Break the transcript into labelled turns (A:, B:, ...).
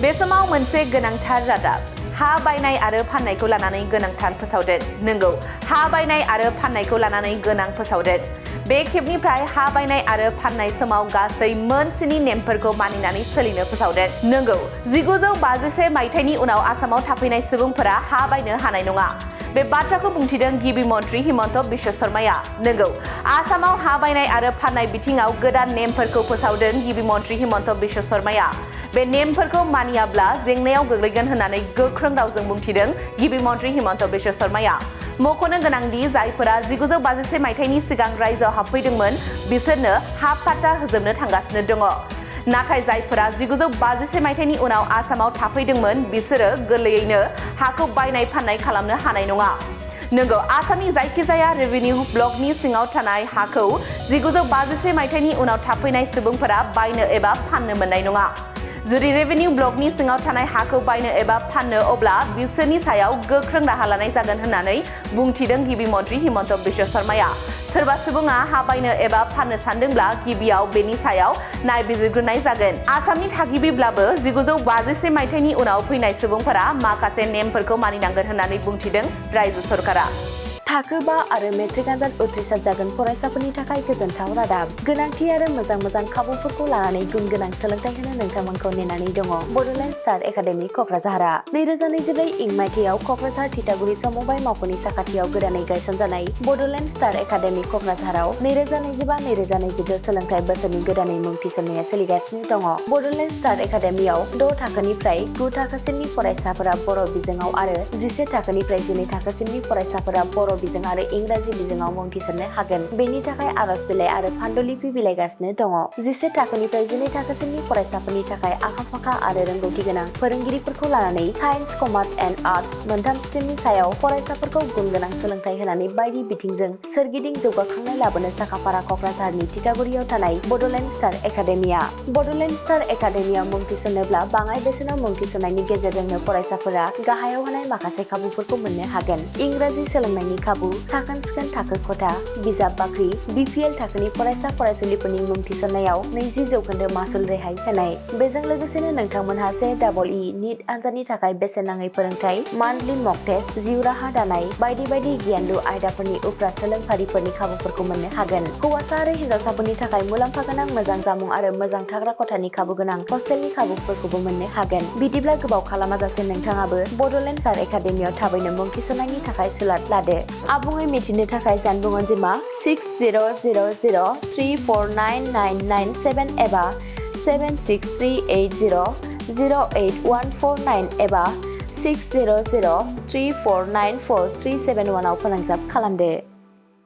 A: बे समाव मोनसे गोनांथार रादाब हा बायनाय आरो फाननायखौ लानानै गोनांथार फोसावदों। नंगौ, हा बायनाय आरो फाननायखौ लानानै गोनां फोसावदों। बे खेबनिफ्राय हा बायनाय आरो फाननाय समाव गासै मोनस्नि नेमफोरखौ मानिनानै सोलिनो फोसावदों। नंगौ, 1951 मायथाइनि उनाव आसामाव थाफैनाय सुबुंफोरा हा बायनो हानाय नङा। बे बाथ्राखौ बुंथिदों गिबि मन्त्रि हिमन्त बिश्व शर्माया। नंगौ, आसामाव हा बायनाय आरो फाननाय बिथिङाव गोदान नेमफोरखौ फोसावदों गिबि मन्त्रि हिमन्त बिश्व शर्माया। बे नेमफोरखौ मानियाब्ला जेंनायाव गोग्लैगोन होननानै गोख्रों रावजों बुंथिदों गिबि मन्त्रि हिमन्त बिश्व शर्माया। मख'नो गोनांदि जायफोरा 1951 मायथाइनि सिगां रायजोआव हाबफैदोंमोन बिसोरनो हा पाट्टा होजोबनो थांगासिनो दङ। नाथाय जायफोरा 1951 मायथाइनि उनाव आसामाव थाफैदोंमोन बिसोरो गोरलैयैनो हाखौ बायनाय फाननाय खालामनो हानाय नङा। नंगौ, आसामनि जायखिजाया रेभिनिउ ब्लकनि सिङाव थानाय हाखौ 1951 मायथाइनि उनाव थाफैनाय सुबुंफोरा बायनो एबा फाननो मोननाय नङा। जुदि रेभिनिउ ब्लकनि सिङाव थानाय हाखौ बायनो एबा फाननो अब्ला बिसोरनि सायाव गोख्रों राहा लानाय जागोन होननानै बुंथिदों गिबि मन्त्रि हिमन्त बिश्व शर्माया। सोरबा सुबुङा हा बायनो एबा फाननो सानदोंब्ला गिबियाव बेनि सायाव नायबिजिरग्रोनाय जागोन। आसामनि थागिबिब्लाबो 1951 मायथाइनि उनाव फैनाय सुबुंफोरा माखासे नेमफोरखौ मानिनांगोन होननानै बुंथिदों रायजो सरकारा।
B: थाखो 5 आरो मेट्रिक आनजाद उथ्रिसार जागोन फरायसाफोरनि थाखाय गोजोनथाव रादाब। गोनांथि आरो मोजां खाबुफोरखौ लानानै गुन गोनां सोलोंथाइ होनो नोंथांमोनखौ नेनानै दङ बड'लेण्ड स्टार एकाडेमि क'क्राझारआ। 2024 इं मायथाइयाव क'क्राझार थिथागुरि समबाय मावख'नि साखाथियाव गोदानै गायसनजानाय बड'लेण्ड स्टार एकाडेमि क'क्राझाराव 2025-2026 सोलोंथाइ बोसोरनि गोदानै मुं थिसननाया सोलिगासिनो दङ। बड'लेण्ड स्टार एकाडेमियाव 6 थाखोनिफ्राय 9 थाखोसिमनि फरायसाफोरा बर' बिजोङाव आरो 11 थाखोनिफ्राय 12 थाखोसिमनि फरायसाफोरा बर' बिजों आरो इंराजि बिजोङाव मुं थिसननो हागोन। बेनि थाखाय आर'ज बिलाइ आरो फान्डुलिपि बिलाइगासिनो दङ। 11 थाखोनिफ्राय 12 थाखोसिमनि फरायसाफोरनि थाखाय आखा-फाखा आरो रोंगौथि गोनां फोरोंगिरिफोरखौ लानानै साइन्स, कमार्स एन्ड आर्टस मोनथाम स्ट्रिमनि सायाव फरायसाफोरखौ गुन गोनां सोलोंथाइ होनानै बायदि बिथिंजों सोरगिदिं जौगाखांनाय लाबोनो साखाफारा क'क्राझारनि थिथागुरियाव थानाय Bodoland star academia. Bodoland star एकाडेमियाव मुं थिसननोब्ला बाङाइ बेसेनाव मुं थिसननायनि गेजेरजोंनो फरायसाफोरा गाहायाव होनाय माखासे खाबुफोरखौ मोननो हागोन। इंराजि सोलोंनायनि खाबु, साखोन-सिखोन थाखो खथा, बिजाब बाख्रि, BPL थाखोनि फरायसा फरायसुलिफोरनि मुं थिसननायाव 20% मासुल रेहाय होनाय। बेजों लोगोसेनो नोंथांमोनहा JEE नीट आनजादनि थाखाय बेसेन नाङै फोरोंथाय, मान्थलि मक टेस्ट, जिउ राहा दानाय बायदि आयदाफोरनि उफ्रा सोलोंफारिफोरनि खाबुफोरखौ मोननो हागोन। हौवासा आरो हिन्जावसाफोरनि थाखाय मुलाम्फा गोनां मोजां जामुं आरो मोजां थाग्रा खथानि खाबु गोनां हस्टेलनि खाबुफोरखौबो मोननो हागोन। बिदिब्ला गोबाव खालामाजासे नोंथाङाबो बड'लेण्ड स्टार एकाडेमियाव थाबैनो मुं थिसननायनि थाखाय सुलाद लादो। आबुङै मिथिनो थाखाय जानबुं अनजिमा 6000349997 एबा 7638008149 एबा 6003494371 आव फोनांजाब खालामदो।